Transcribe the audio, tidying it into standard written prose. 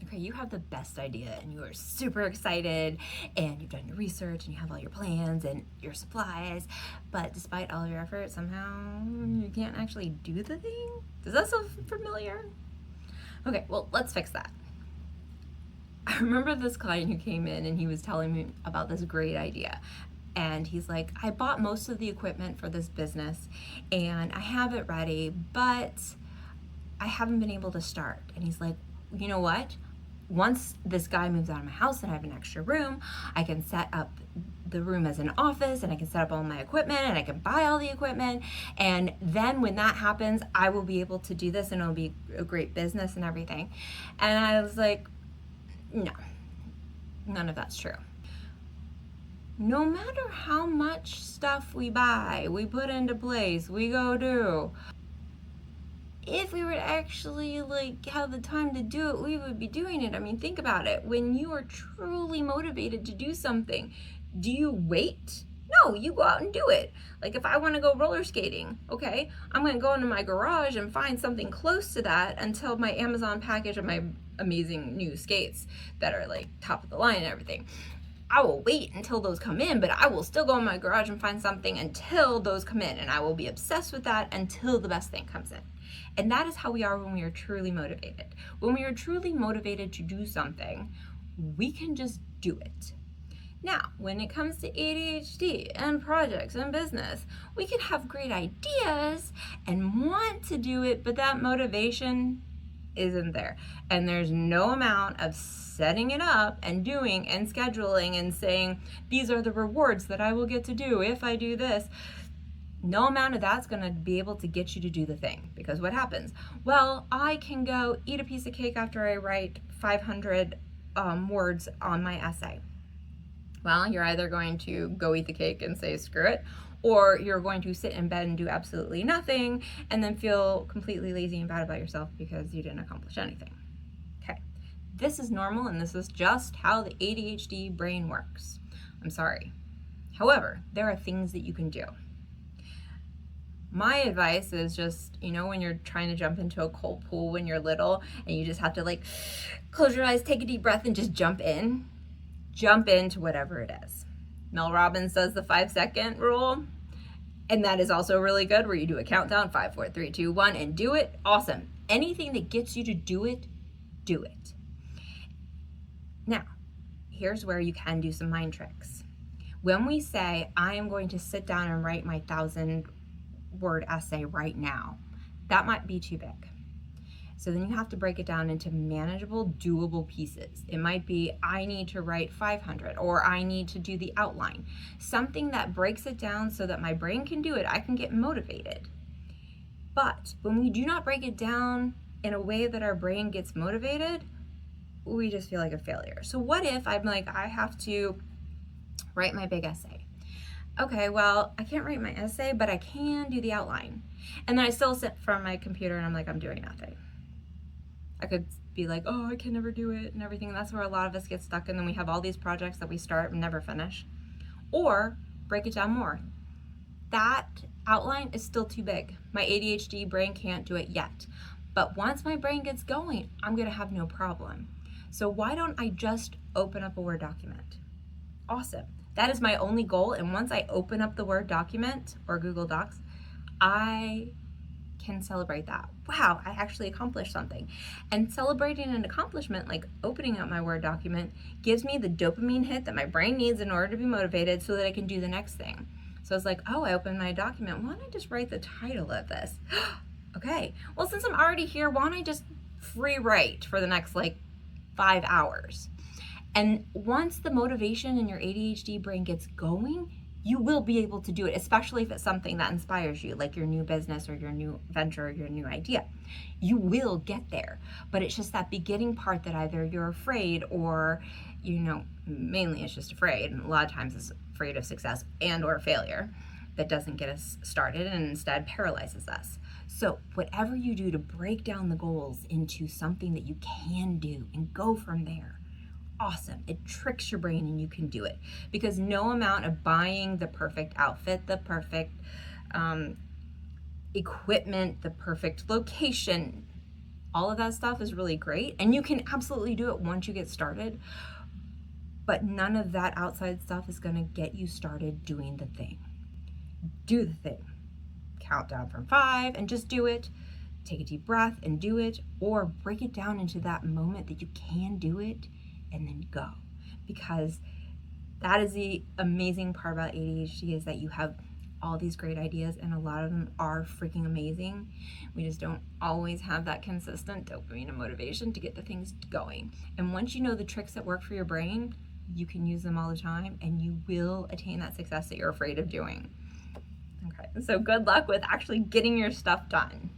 Okay, you have the best idea and you are super excited and you've done your research and you have all your plans and your supplies, but despite all your effort, somehow you can't actually do the thing? Does that sound familiar? Okay, well, let's fix that. I remember this client who came in and he was telling me about this great idea. And he's like, I bought most of the equipment for this business and I have it ready, but I haven't been able to start. And he's like, you know what? Once this guy moves out of my house and I have an extra room, I can set up the room as an office and I can set up all my equipment and I can buy all the equipment. And then when that happens, I will be able to do this and it'll be a great business and everything. And I was like, no, none of that's true. No matter how much stuff we buy, we put into place, we go do, if we were to actually have the time to do it, we would be doing it. I mean, think about it. When you are truly motivated to do something, do you wait? No, you go out and do it. Like if I want to go roller skating, okay, I'm going to go into my garage and find something close to that until my Amazon package of my amazing new skates that are like top of the line and everything. I will wait until those come in, but I will still go in my garage and find something until those come in, and I will be obsessed with that until the best thing comes in. And that is how we are when we are truly motivated. When we are truly motivated to do something, we can just do it. Now, when it comes to ADHD and projects and business, we can have great ideas and want to do it, but that motivation isn't there. And there's no amount of setting it up and doing and scheduling and saying, these are the rewards that I will get to do if I do this. No amount of that's going to be able to get you to do the thing. Because what happens? Well, I can go eat a piece of cake after I write 500 words on my essay. Well, you're either going to go eat the cake and say screw it, or you're going to sit in bed and do absolutely nothing and then feel completely lazy and bad about yourself because you didn't accomplish anything. Okay, this is normal and this is just how the ADHD brain works. I'm sorry. However, there are things that you can do. My advice is just, when you're trying to jump into a cold pool when you're little and you just have to close your eyes, take a deep breath and just jump into whatever it is. Mel Robbins does the 5-second rule, and that is also really good, where you do a countdown, 5, 4, 3, 2, 1, and do it. Awesome. Anything that gets you to do it, do it. Now, here's where you can do some mind tricks. When we say, I am going to sit down and write my 1,000-word essay right now, that might be too big. So then you have to break it down into manageable, doable pieces. It might be, I need to write 500, or I need to do the outline. Something that breaks it down so that my brain can do it, I can get motivated. But when we do not break it down in a way that our brain gets motivated, we just feel like a failure. So what if I'm like, I have to write my big essay. Okay, well, I can't write my essay, but I can do the outline. And then I still sit from my computer and I'm like, I'm doing nothing. I could be like, oh, I can never do it and everything. And that's where a lot of us get stuck. And then we have all these projects that we start and never finish. Or break it down more. That outline is still too big. My ADHD brain can't do it yet. But once my brain gets going, I'm going to have no problem. So why don't I just open up a Word document? Awesome. That is my only goal. And once I open up the Word document or Google Docs, I can celebrate that. Wow, I actually accomplished something. And celebrating an accomplishment, like opening up my Word document, gives me the dopamine hit that my brain needs in order to be motivated so that I can do the next thing. So it's like, oh, I opened my document. Why don't I just write the title of this? Okay, well, since I'm already here, why don't I just free write for the next 5 hours? And once the motivation in your ADHD brain gets going, you will be able to do it, especially if it's something that inspires you, like your new business or your new venture or your new idea. You will get there, but it's just that beginning part that either you're afraid or, mainly it's just afraid, and a lot of times it's afraid of success and or failure that doesn't get us started and instead paralyzes us. So whatever you do to break down the goals into something that you can do and go from there, awesome. It tricks your brain and you can do it, because no amount of buying the perfect outfit, the perfect equipment, the perfect location, All of that stuff is really great, and you can absolutely do it once you get started, but none of that outside stuff is going to get you started doing the thing. Do the thing. Count down from 5 and just do it. Take a deep breath and do it, or break it down into that moment that you can do it and then go. Because that is the amazing part about ADHD, is that you have all these great ideas and a lot of them are freaking amazing. We just don't always have that consistent dopamine and motivation to get the things going. And once you know the tricks that work for your brain, you can use them all the time and you will attain that success that you're afraid of doing. Okay, so good luck with actually getting your stuff done.